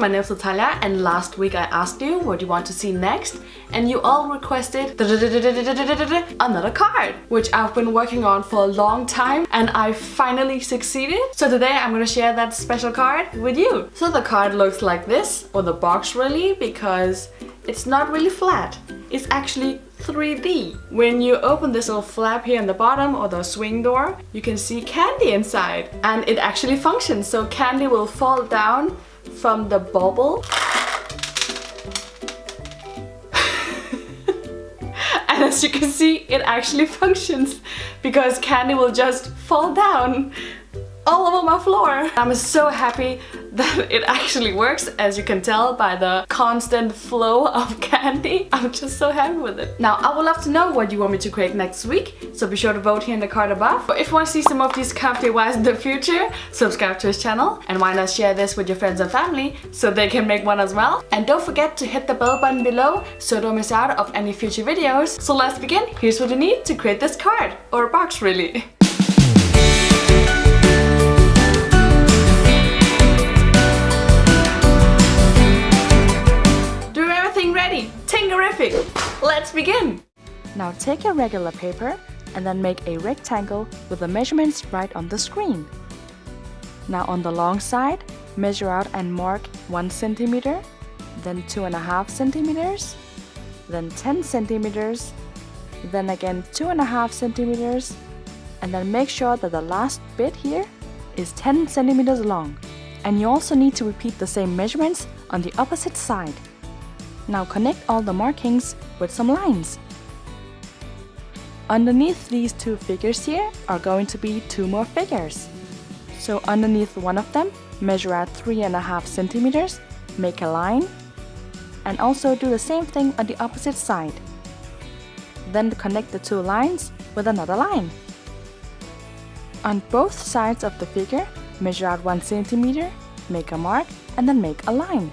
my name is Natalia, and last week I asked you what you want to see next, and you all requested another card, which I've been working on for a long time, and I finally succeeded. So today I'm gonna share that special card with you. So the card looks like this, or the box really, because it's not really flat. It's actually 3D. When you open this little flap here in the bottom or the swing door, you can see candy inside, and it actually functions. So candy will fall down from the bubble. And as you can see, it actually functions because candy will just fall down all over my floor. I'm so happy that it actually works, as you can tell by the constant flow of candy. I'm just so happy with it. Now, I would love to know what you want me to create next week, so be sure to vote here in the card above. But if you want to see some of these crafty wires in the future, subscribe to his channel, and why not share this with your friends and family so they can make one as well. And don't forget to hit the bell button below so don't miss out of any future videos. So let's begin. Here's what you need to create this card, or a box really. Let's begin! Now take your regular paper and then make a rectangle with the measurements right on the screen. Now on the long side, measure out and mark 1 centimeter, then 2.5 centimeters, then 10 centimeters, then again 2.5 centimeters, and then make sure that the last bit here is 10 centimeters long. And you also need to repeat the same measurements on the opposite side. Now connect all the markings with some lines. Underneath these two figures here are going to be 2 more figures. So underneath one of them, measure out 3.5 centimeters, make a line, and also do the same thing on the opposite side. Then connect the 2 lines with another line. On both sides of the figure, measure out 1 centimeter, make a mark, and then make a line.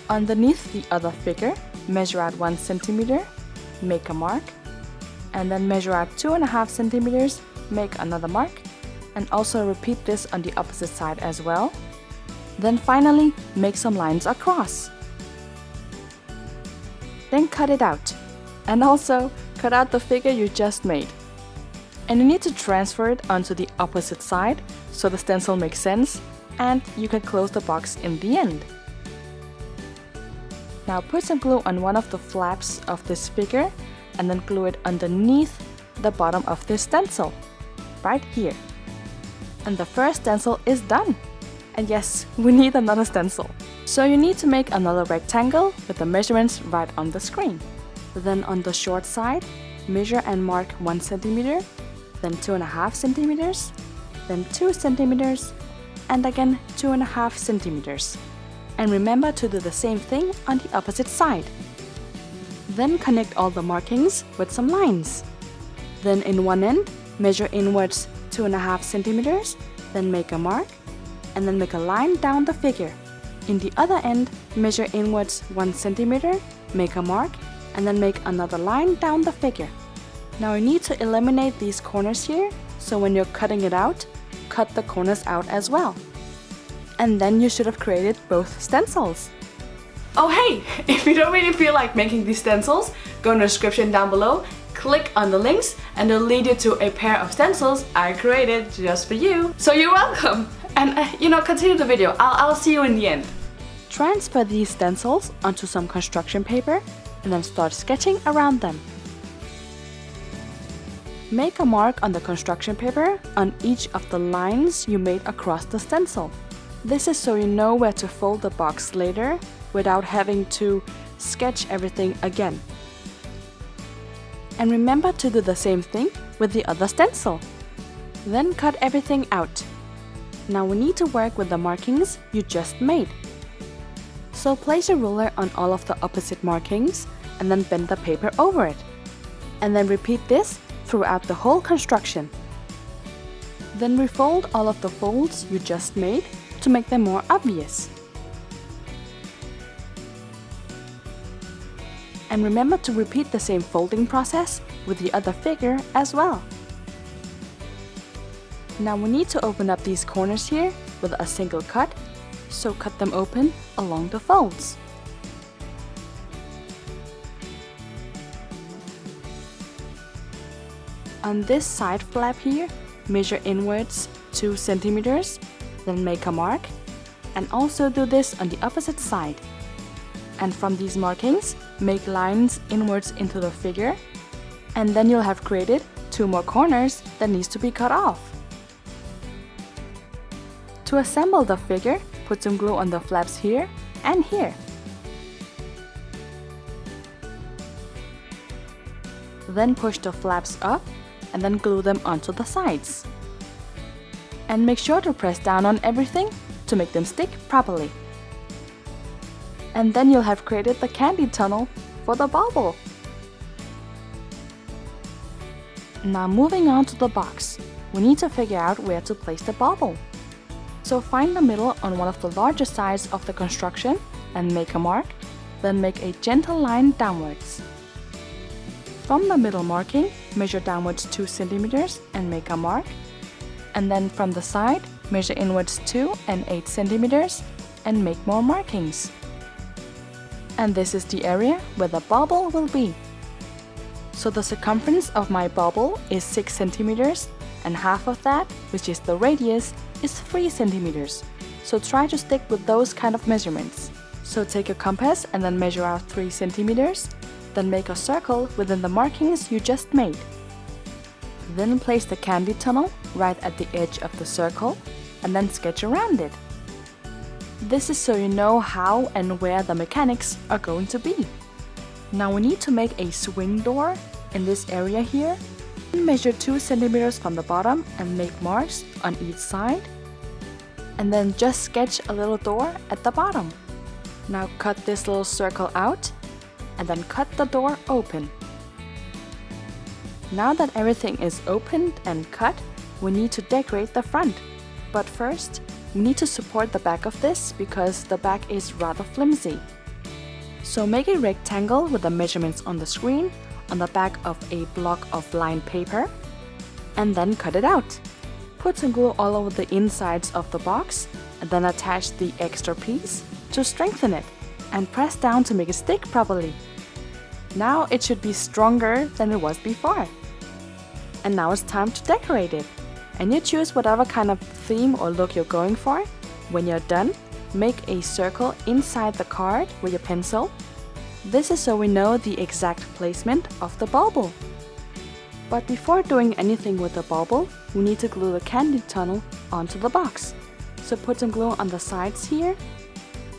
Underneath the other figure, measure out 1 centimeter, make a mark, and then measure out 2.5 centimeters, make another mark, and also repeat this on the opposite side as well. Then finally, make some lines across. Then cut it out, and also cut out the figure you just made. And you need to transfer it onto the opposite side so the stencil makes sense, and you can close the box in the end. Now put some glue on one of the flaps of this figure and then glue it underneath the bottom of this stencil, right here. And the first stencil is done. And yes, we need another stencil. So you need to make another rectangle with the measurements right on the screen. Then on the short side, measure and mark 1 centimeter, then 2.5 centimeters, then 2 centimeters, and again 2.5 centimeters. And remember to do the same thing on the opposite side. Then connect all the markings with some lines. Then in one end, measure inwards 2.5 centimeters, then make a mark, and then make a line down the figure. In the other end, measure inwards 1 centimeter, make a mark, and then make another line down the figure. Now you need to eliminate these corners here, so when you're cutting it out, cut the corners out as well. And then you should have created both stencils. Oh hey, if you don't really feel like making these stencils, go in the description down below, click on the links, and they'll lead you to a pair of stencils I created just for you. So you're welcome! And continue the video. I'll see you in the end. Transfer these stencils onto some construction paper and then start sketching around them. Make a mark on the construction paper on each of the lines you made across the stencil. This is so you know where to fold the box later without having to sketch everything again. And remember to do the same thing with the other stencil. Then cut everything out. Now we need to work with the markings you just made. So place a ruler on all of the opposite markings and then bend the paper over it. And then repeat this throughout the whole construction. Then refold all of the folds you just made to make them more obvious. And remember to repeat the same folding process with the other figure as well. Now we need to open up these corners here with a single cut so cut them open along the folds. On this side flap here, measure inwards 2 centimeters, then make a mark, and also do this on the opposite side. And from these markings, make lines inwards into the figure, and then you'll have created 2 more corners that needs to be cut off. To assemble the figure, put some glue on the flaps here and here. Then push the flaps up and then glue them onto the sides. And make sure to press down on everything to make them stick properly. And then you'll have created the candy tunnel for the bauble. Now moving on to the box, we need to figure out where to place the bauble. So find the middle on one of the larger sides of the construction and make a mark, then make a gentle line downwards. From the middle marking, measure downwards 2 centimeters and make a mark, and then from the side, measure inwards 2 and 8 centimeters and make more markings. And this is the area where the bauble will be. So the circumference of my bauble is 6 centimeters, and half of that, which is the radius, is 3 centimeters. So try to stick with those kind of measurements. So take a compass and then measure out 3 centimeters, then make a circle within the markings you just made. Then place the candy tunnel right at the edge of the circle and then sketch around it. This is so you know how and where the mechanics are going to be. Now we need to make a swing door in this area here. Measure 2 centimeters from the bottom and make marks on each side. And then just sketch a little door at the bottom. Now cut this little circle out and then cut the door open. Now that everything is opened and cut, we need to decorate the front. But first, we need to support the back of this because the back is rather flimsy. So make a rectangle with the measurements on the screen on the back of a block of lined paper and then cut it out. Put some glue all over the insides of the box and then attach the extra piece to strengthen it and press down to make it stick properly. Now it should be stronger than it was before. And now it's time to decorate it. And you choose whatever kind of theme or look you're going for. When you're done, make a circle inside the card with your pencil. This is so we know the exact placement of the bauble. But before doing anything with the bauble, we need to glue the candy tunnel onto the box. So put some glue on the sides here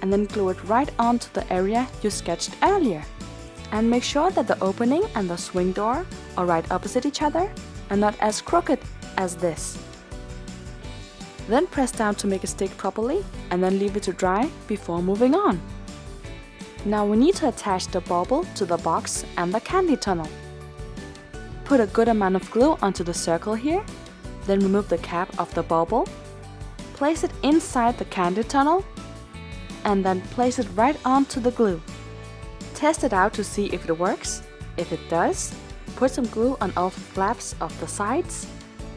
and then glue it right onto the area you sketched earlier. And make sure that the opening and the swing door are right opposite each other and not as crooked as this. Then press down to make it stick properly and then leave it to dry before moving on. Now we need to attach the bauble to the box and the candy tunnel. Put a good amount of glue onto the circle here, then remove the cap of the bauble, place it inside the candy tunnel, and then place it right onto the glue. Test it out to see if it works. If it does, put some glue on all the flaps of the sides,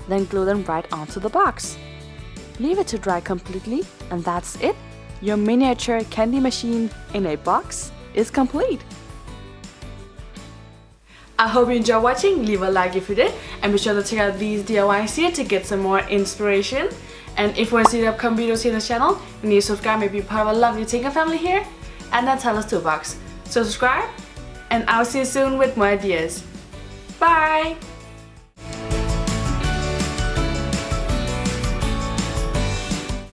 then glue them right onto the box. Leave it to dry completely, and that's it. Your miniature candy machine in a box is complete. I hope you enjoyed watching. Leave a like if you did, and be sure to check out these DIYs here to get some more inspiration. And if you want to see the upcoming videos here on the channel, you need to subscribe and be part of a lovely Tinker family here at Natalia's Toolbox. So subscribe, and I'll see you soon with more ideas. Bye!